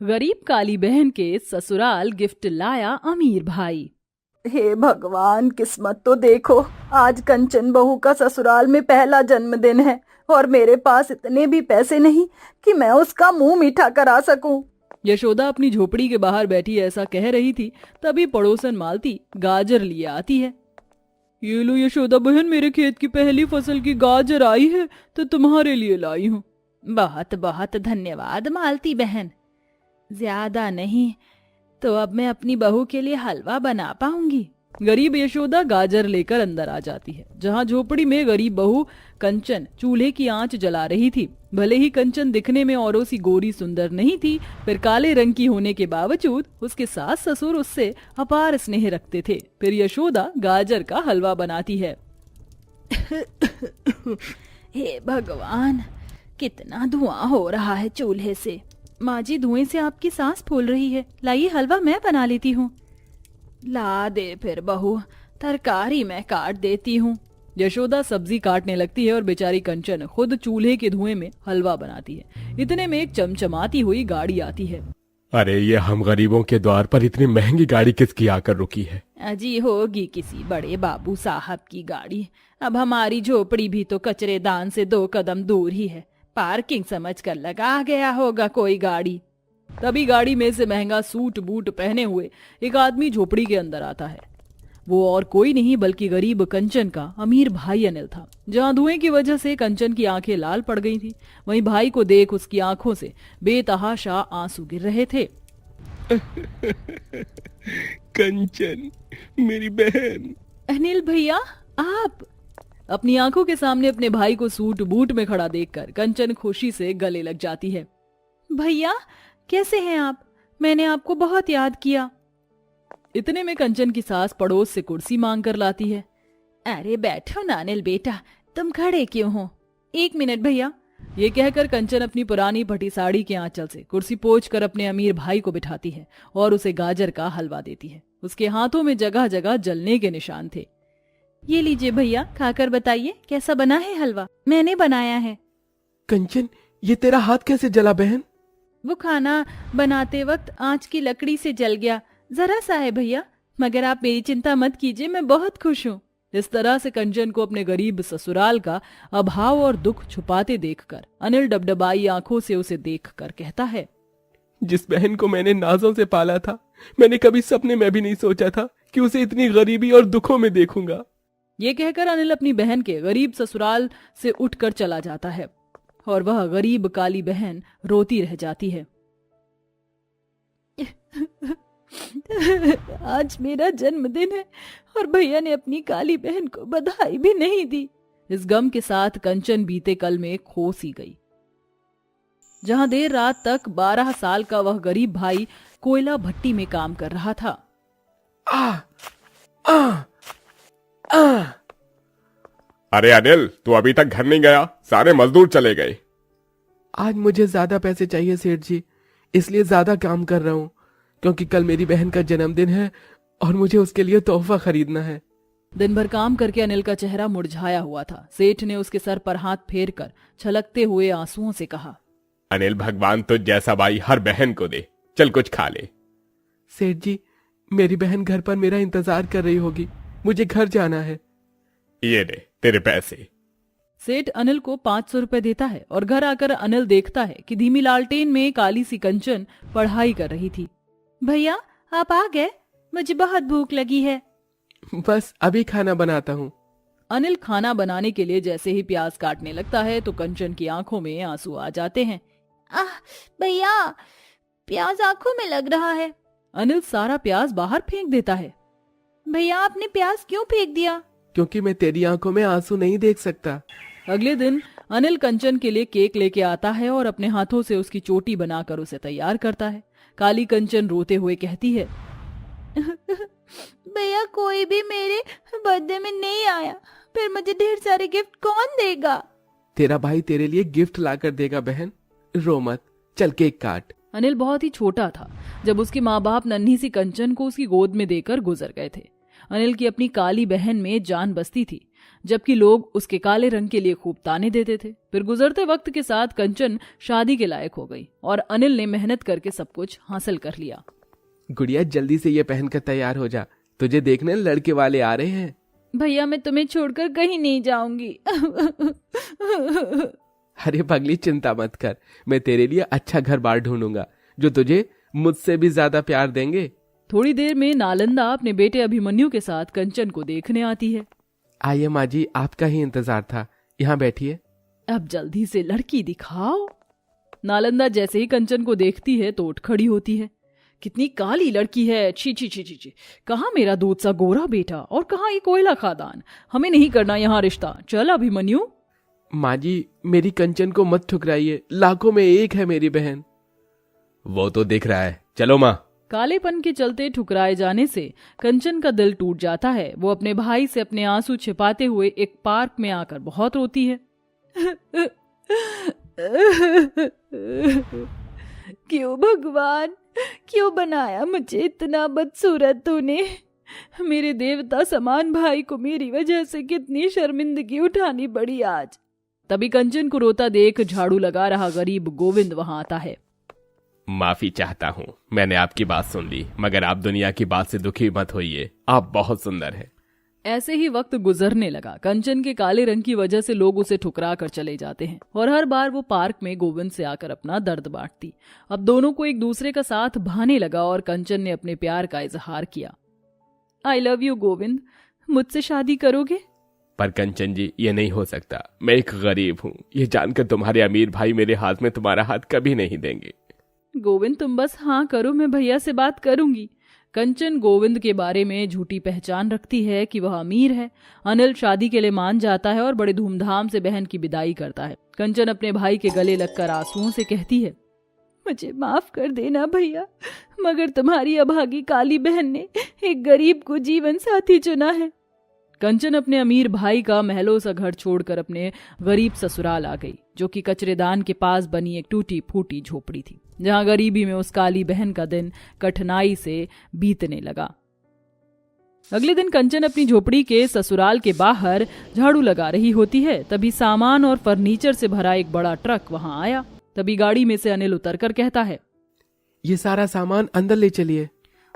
गरीब काली बहन के ससुराल गिफ्ट लाया अमीर भाई। हे भगवान, किस्मत तो देखो, आज कंचन बहू का ससुराल में पहला जन्मदिन है और मेरे पास इतने भी पैसे नहीं कि मैं उसका मुंह मीठा करा सकूं। यशोदा अपनी झोपड़ी के बाहर बैठी ऐसा कह रही थी, तभी पड़ोसन मालती गाजर लिए आती है। ये लो यशोदा बहन, मेरे खेत की पहली फसल की गाजर आई है तो तुम्हारे लिए लाई हूँ। बहुत बहुत धन्यवाद मालती बहन, ज्यादा नहीं तो अब मैं अपनी बहू के लिए हलवा बना पाऊंगी। गरीब यशोदा गाजर लेकर अंदर आ जाती है, जहाँ झोपड़ी में गरीब बहू कंचन चूल्हे की आंच जला रही थी। भले ही कंचन दिखने में औरों सी गोरी सुंदर नहीं थी, फिर काले रंग की होने के बावजूद उसके सास ससुर उससे अपार स्नेह रखते थे। फिर यशोदा गाजर का हलवा बनाती है। हे भगवान, कितना धुआं हो रहा है चूल्हे से। माँ जी, धुएं से आपकी सांस फूल रही है, लाइए हलवा मैं बना लेती हूँ। ला दे फिर बहू, तरकारी मैं काट देती हूँ। यशोदा सब्जी काटने लगती है और बेचारी कंचन खुद चूल्हे के धुएं में हलवा बनाती है। इतने में एक चमचमाती हुई गाड़ी आती है। अरे ये हम गरीबों के द्वार पर इतनी महंगी गाड़ी किसकी आकर रुकी है? अजी होगी किसी बड़े बाबू साहब की गाड़ी। अब हमारी झोपड़ी भी तो कचरेदान से 2 कदम दूर ही है, पार्किंग समझकर लगा गया होगा कोई गाड़ी। तभी गाड़ी में से महंगा सूट बूट पहने हुए एक आदमी झोपड़ी के अंदर आता है। वो और कोई नहीं बल्कि गरीब कंचन का अमीर भाई अनिल था। जहां धुएं की वजह से कंचन की आंखें लाल पड़ गई थी, वहीं भाई को देख उसकी आंखों से बेतहाशा आंसू गिर रहे थे। कंचन, मेरी बहन। अनिल भैया, आप? अपनी आंखों के सामने अपने भाई को सूट बूट में खड़ा देखकर कंचन खुशी से गले लग जाती है। भैया कैसे हैं आप? मैंने आपको बहुत याद किया। इतने में कंचन की सास पड़ोस से कुर्सी मांग कर लाती है। अरे बैठो ना अनिल बेटा, तुम खड़े क्यों हो? 1 मिनट भैया। ये कहकर कंचन अपनी पुरानी फटी साड़ी के आंचल से कुर्सी पोंछ कर अपने अमीर भाई को बिठाती है और उसे गाजर का हलवा देती है। उसके हाथों में जगह जगह जलने के निशान थे। ये लीजिए भैया, खाकर बताइए कैसा बना है हलवा, मैंने बनाया है। कंचन, ये तेरा हाथ कैसे जला बहन? वो खाना बनाते वक्त आंच की लकड़ी से जल गया, जरा सा है भैया, मगर आप मेरी चिंता मत कीजिए, मैं बहुत खुश हूँ। इस तरह से कंचन को अपने गरीब ससुराल का अभाव और दुख छुपाते देखकर अनिल डबडबाई आंखों से उसे देखकर कहता है, जिस बहन को मैंने नाजों से पाला था, मैंने कभी सपने में भी नहीं सोचा था कि उसे इतनी गरीबी और दुखों में देखूंगा। ये कहकर अनिल अपनी बहन के गरीब ससुराल से उठकर चला जाता है और वह गरीब काली बहन रोती रह जाती है। आज मेरा जन्मदिन है और भैया ने अपनी काली बहन को बधाई भी नहीं दी। इस गम के साथ कंचन बीते कल में खो सी गई, जहां देर रात तक 12 साल का वह गरीब भाई कोयला भट्टी में काम कर रहा था। अरे अनिल, तू अभी तक घर नहीं गया? सारे मजदूर चले गए। आज मुझे ज्यादा पैसे चाहिए सेठ जी, इसलिए ज्यादा काम कर रहा हूँ, क्योंकि कल मेरी बहन का जन्मदिन है और मुझे उसके लिए तोहफा खरीदना है। दिन भर काम करके अनिल का चेहरा मुरझाया हुआ था। सेठ ने उसके सर पर हाथ फेरकर छलकते हुए आंसुओं से कहा, अनिल, भगवान तो जैसा भाई हर बहन को दे, चल कुछ खा ले। सेठ जी, मेरी बहन घर पर मेरा इंतजार कर रही होगी, मुझे घर जाना है। ये ले तेरे पैसे। सेठ अनिल को 500 रुपए देता है और घर आकर अनिल देखता है कि धीमी लालटेन में काली सी कंचन पढ़ाई कर रही थी। भैया आप आ गए, मुझे बहुत भूख लगी है। बस अभी खाना बनाता हूँ। अनिल खाना बनाने के लिए जैसे ही प्याज काटने लगता है तो कंचन की आंखों में आंसू आ जाते हैं। आह भैया, प्याज आंखों में लग रहा है। अनिल सारा प्याज बाहर फेंक देता है। भैया आपने प्याज क्यों फेंक दिया? क्योंकि मैं तेरी आंखों में आंसू नहीं देख सकता। अगले दिन अनिल कंचन के लिए केक लेके आता है और अपने हाथों से उसकी चोटी बनाकर उसे तैयार करता है। काली कंचन रोते हुए कहती है, भैया कोई भी मेरे बर्थडे में नहीं आया, फिर मुझे ढेर सारे गिफ्ट कौन देगा? तेरा भाई तेरे लिए गिफ्ट लाकर देगा बहन, रो मत, चल केक काट। अनिल बहुत ही छोटा था जब उसके माँ बाप नन्ही सी कंचन को उसकी गोद में देकर गुजर गए थे। अनिल की अपनी काली बहन में जान बसती थी। जबकि लोग उसके काले रंग के लिए खूब ताने देते थे। फिर गुजरते वक्त के साथ कंचन शादी के लायक हो गई और अनिल ने मेहनत करके सब कुछ हासिल कर लिया। गुड़िया जल्दी से ये पहनकर तैयार हो जा, तुझे देखने लड़के वाले आ रहे हैं। भैया मैं तुम्हें छोड़कर कहीं नहीं जाऊंगी। अरे पगली चिंता मत कर, मैं तेरे लिए अच्छा घर बार ढूंढूंगा जो तुझे मुझसे भी ज्यादा प्यार देंगे। थोड़ी देर में नालंदा अपने बेटे अभिमन्यु के साथ कंचन को देखने आती है। आइए माँ जी, आपका ही इंतजार था, यहाँ बैठिए। अब जल्दी से लड़की दिखाओ। नालंदा जैसे ही कंचन को देखती है तो उठ खड़ी होती है। कितनी काली लड़की है, छी छी छी छी छी। कहाँ मेरा दूध सा गोरा बेटा और कहाँ ये कोयला खादान। हमें नहीं करना यहाँ रिश्ता, चल अभिमन्यु। माँ जी मेरी कंचन को मत ठुकराइए, लाखों में एक है मेरी बहन। वो तो दिख रहा है, चलो माँ। कालेपन के चलते ठुकराए जाने से कंचन का दिल टूट जाता है। वो अपने भाई से अपने आंसू छिपाते हुए एक पार्क में आकर बहुत रोती है। क्यों भगवान, क्यों बनाया मुझे इतना बदसूरत तूने। मेरे देवता समान भाई को मेरी वजह से कितनी शर्मिंदगी उठानी पड़ी आज। तभी कंचन को रोता देख झाड़ू लगा रहा गरीब गोविंद वहां आता है। माफी चाहता हूँ, मैंने आपकी बात सुन ली, मगर आप दुनिया की बात से दुखी मत होइए, आप बहुत सुंदर हैं। ऐसे ही वक्त गुजरने लगा। कंचन के काले रंग की वजह से लोग उसे ठुकरा कर चले जाते हैं और हर बार वो पार्क में गोविंद से आकर अपना दर्द बांटती। अब दोनों को एक दूसरे का साथ भाने लगा और कंचन ने अपने प्यार का इजहार किया। आई लव यू गोविंद, मुझसे शादी करोगे? पर कंचन जी ये नहीं हो सकता, मैं एक गरीब हूँ, ये जानकर तुम्हारे अमीर भाई मेरे हाथ में तुम्हारा हाथ कभी नहीं देंगे। गोविंद तुम बस हाँ करो, मैं भैया से बात करूंगी। कंचन गोविंद के बारे में झूठी पहचान रखती है कि वह अमीर है। अनिल शादी के लिए मान जाता है और बड़े धूमधाम से बहन की विदाई करता है। कंचन अपने भाई के गले लगकर आंसुओं से कहती है, मुझे माफ कर देना भैया, मगर तुम्हारी अभागी काली बहन ने एक गरीब को जीवन साथी चुना है। कंचन अपने अमीर भाई का महलों सा घर छोड़कर अपने गरीब ससुराल आ गई, जो कि कचरेदान के पास बनी एक टूटी फूटी झोपड़ी थी, जहां गरीबी में उस काली बहन का दिन कठिनाई से बीतने लगा। अगले दिन कंचन अपनी झोपड़ी के ससुराल के बाहर झाड़ू लगा रही होती है। तभी सामान और फर्नीचर से भरा एक बड़ा ट्रक वहां आया। तभी गाड़ी में से अनिल उतरकर कहता है, ये सारा सामान अंदर ले चलिए।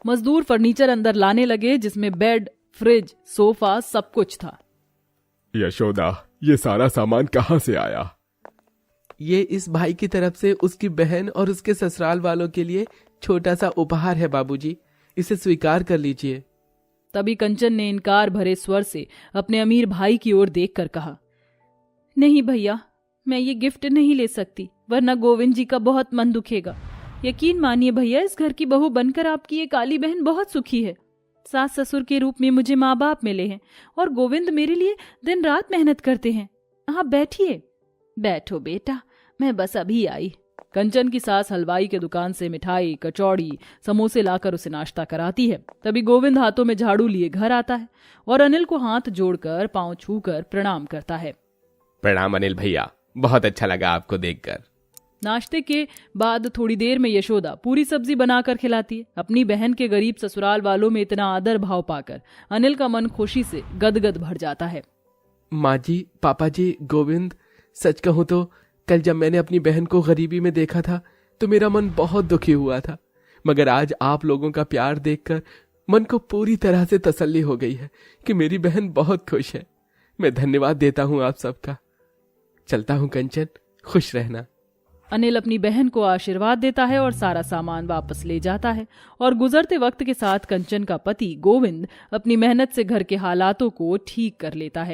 मजदूर फर्नीचर अंदर लाने लगे, जिसमें बेड, फ्रिज, सोफा सब कुछ था। यशोदा, ये सारा सामान कहाँ से आया? ये इस भाई की तरफ से उसकी बहन और उसके ससुराल वालों के लिए छोटा सा उपहार है बाबूजी, इसे स्वीकार कर लीजिए। तभी कंचन ने इनकार भरे स्वर से अपने अमीर भाई की ओर देखकर कहा, नहीं भैया, मैं ये गिफ्ट नहीं ले सकती, वरना गोविंद जी का बहुत मन दुखेगा। यकीन मानिए भैया, इस घर की बहू बनकर आपकी ये काली बहन बहुत सुखी है। सास ससुर के रूप में मुझे माँ बाप मिले हैं और गोविंद मेरे लिए दिन रात मेहनत करते हैं। आप बैठिए। बैठो बेटा, मैं बस अभी आई। कंचन की सास हलवाई के दुकान से मिठाई, कचौड़ी, समोसे लाकर उसे नाश्ता कराती है। तभी गोविंद हाथों में झाड़ू लिए घर आता है और अनिल को हाथ जोड़कर पांव छूकर प्रणाम करता है। प्रणाम अनिल भैया, बहुत अच्छा लगा आपको देखकर। नाश्ते के बाद थोड़ी देर में यशोदा पूरी सब्जी बनाकर खिलाती है। अपनी बहन के गरीब ससुराल वालों में इतना आदर भाव पाकर अनिल का मन खुशी से गदगद भर जाता है। माँ जी, पापा जी, गोविंद, सच कहूँ तो कल जब मैंने अपनी बहन को गरीबी में देखा था तो मेरा मन बहुत दुखी हुआ था, मगर आज आप लोगों का प्यार देखकर मन को पूरी तरह से तसल्ली हो गई है कि मेरी बहन बहुत खुश है। मैं धन्यवाद देता हूँ आप सबका। चलता हूँ कंचन, खुश रहना। अनिल अपनी बहन को आशीर्वाद देता है और सारा सामान वापस ले जाता है। और गुजरते वक्त के साथ कंचन का पति गोविंद अपनी मेहनत से घर के हालातों को ठीक कर लेता है।